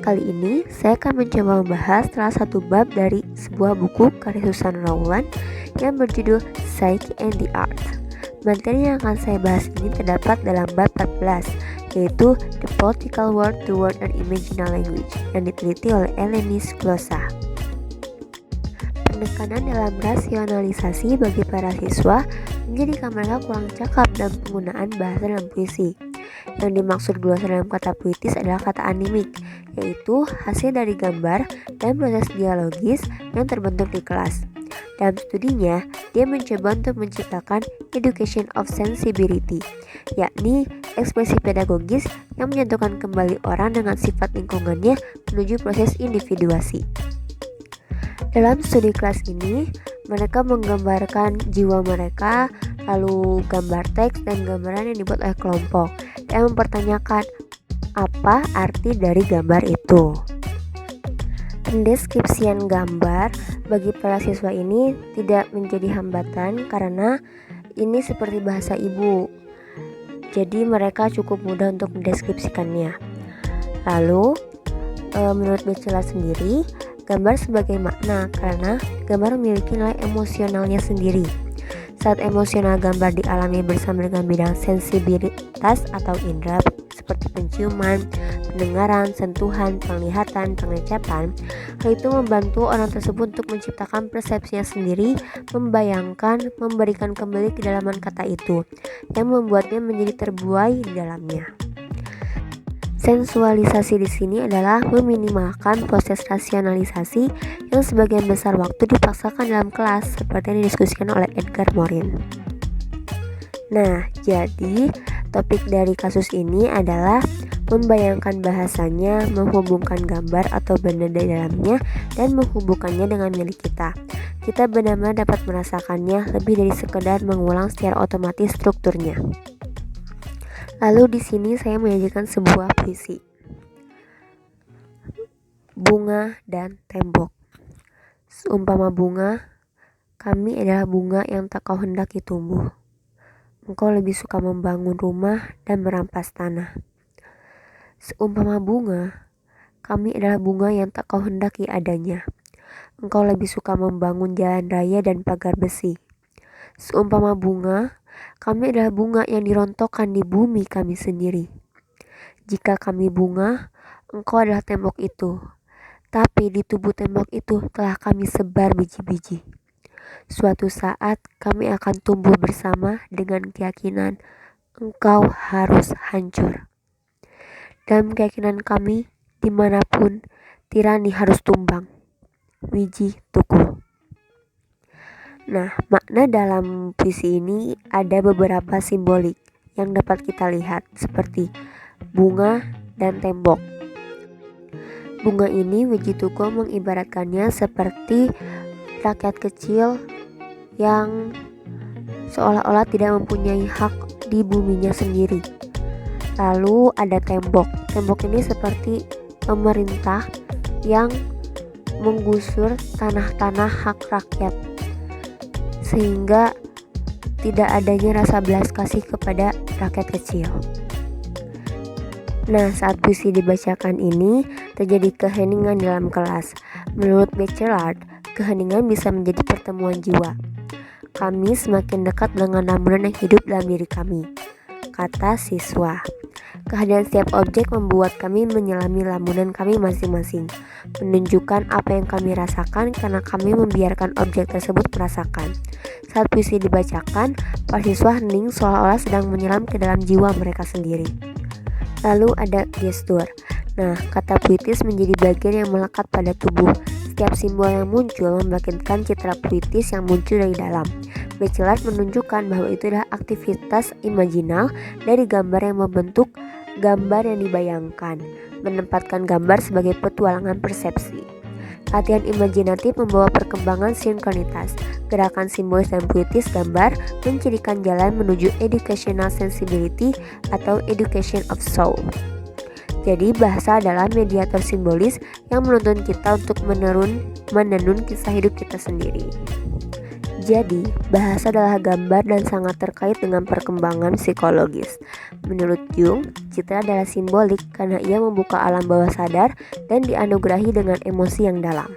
Kali ini saya akan mencoba membahas salah satu bab dari sebuah buku karya Susan Rowland yang berjudul Psyche and the Art. Materi yang akan saya bahas ini terdapat dalam bab 14, yaitu The Political World Toward an Imaginal Language yang diteliti oleh Elenis Glossa. Penekanan dalam rasionalisasi bagi para siswa menjadikan mereka kurang cakap dalam penggunaan bahasa dalam puisi. Yang dimaksud glosa dalam kata puitis adalah kata animik, yaitu hasil dari gambar dan proses dialogis yang terbentuk di kelas. Dalam studinya, dia mencoba untuk menciptakan education of sensibility, yakni ekspresi pedagogis yang menyatukan kembali orang dengan sifat lingkungannya menuju proses individuasi. Dalam studi kelas ini, mereka menggambarkan jiwa mereka, lalu gambar teks dan gambaran yang dibuat oleh kelompok, dan mempertanyakan apa arti dari gambar itu. Pendeskripsian gambar bagi para siswa ini tidak menjadi hambatan karena ini seperti bahasa ibu, jadi mereka cukup mudah untuk mendeskripsikannya. Lalu, menurut Batchelor sendiri, gambar sebagai makna karena gambar memiliki nilai emosionalnya sendiri. Saat emosional gambar dialami bersama dengan bidang sensibilitas atau indera seperti penciuman, pendengaran, sentuhan, penglihatan, pengecapan, hal itu membantu orang tersebut untuk menciptakan persepsinya sendiri, membayangkan, memberikan kembali kedalaman kata itu, yang membuatnya menjadi terbuai di dalamnya. Sensualisasi di sini adalah meminimalkan proses rasionalisasi yang sebagian besar waktu dipaksakan dalam kelas, seperti yang didiskusikan oleh Edgar Morin. Nah, jadi topik dari kasus ini adalah membayangkan bahasanya, menghubungkan gambar atau benda di dalamnya, dan menghubungkannya dengan milik kita. Kita benar-benar dapat merasakannya lebih dari sekedar mengulang secara otomatis strukturnya. Lalu di sini saya menyajikan sebuah puisi. Bunga dan tembok. Seumpama bunga, kami adalah bunga yang tak kau hendaki tumbuh. Engkau lebih suka membangun rumah dan merampas tanah. Seumpama bunga, kami adalah bunga yang tak kau hendaki adanya. Engkau lebih suka membangun jalan raya dan pagar besi. Seumpama bunga, kami adalah bunga yang dirontokkan di bumi kami sendiri. Jika kami bunga, engkau adalah tembok itu. Tapi di tubuh tembok itu telah kami sebar biji-biji. Suatu saat kami akan tumbuh bersama dengan keyakinan engkau harus hancur. Dalam keyakinan kami, dimanapun tirani harus tumbang. Wiji Tuku. Nah, makna dalam puisi ini ada beberapa simbolik yang dapat kita lihat seperti bunga dan tembok. Bunga ini Wiji Tuku mengibaratkannya seperti rakyat kecil yang seolah-olah tidak mempunyai hak di buminya sendiri. Lalu ada tembok. Tembok ini seperti pemerintah yang menggusur tanah-tanah hak rakyat, sehingga tidak adanya rasa belas kasih kepada rakyat kecil. Nah, saat puisi dibacakan ini terjadi keheningan dalam kelas. Menurut Batchelor, keheningan bisa menjadi pertemuan jiwa. Kami semakin dekat dengan lamunan yang hidup dalam diri kami, kata siswa. Kehadiran setiap objek membuat kami menyelami lamunan kami masing-masing, menunjukkan apa yang kami rasakan karena kami membiarkan objek tersebut merasakan. Saat puisi dibacakan, para siswa hening seolah-olah sedang menyelam ke dalam jiwa mereka sendiri. Lalu ada gestur. Nah, kata puitis menjadi bagian yang melekat pada tubuh. Setiap simbol yang muncul membangkitkan citra puitis yang muncul dari dalam. Batchelor menunjukkan bahwa itu adalah aktivitas imajinal dari gambar yang membentuk gambar yang dibayangkan, menempatkan gambar sebagai petualangan persepsi. Latihan imajinatif membawa perkembangan sinkronitas. Gerakan simbolis dan puitis gambar mencirikan jalan menuju educational sensibility atau education of soul. Jadi bahasa adalah mediator simbolis yang menuntun kita untuk menenun kisah hidup kita sendiri. Jadi, bahasa adalah gambar dan sangat terkait dengan perkembangan psikologis. Menurut Jung, citra adalah simbolik karena ia membuka alam bawah sadar dan dianugerahi dengan emosi yang dalam.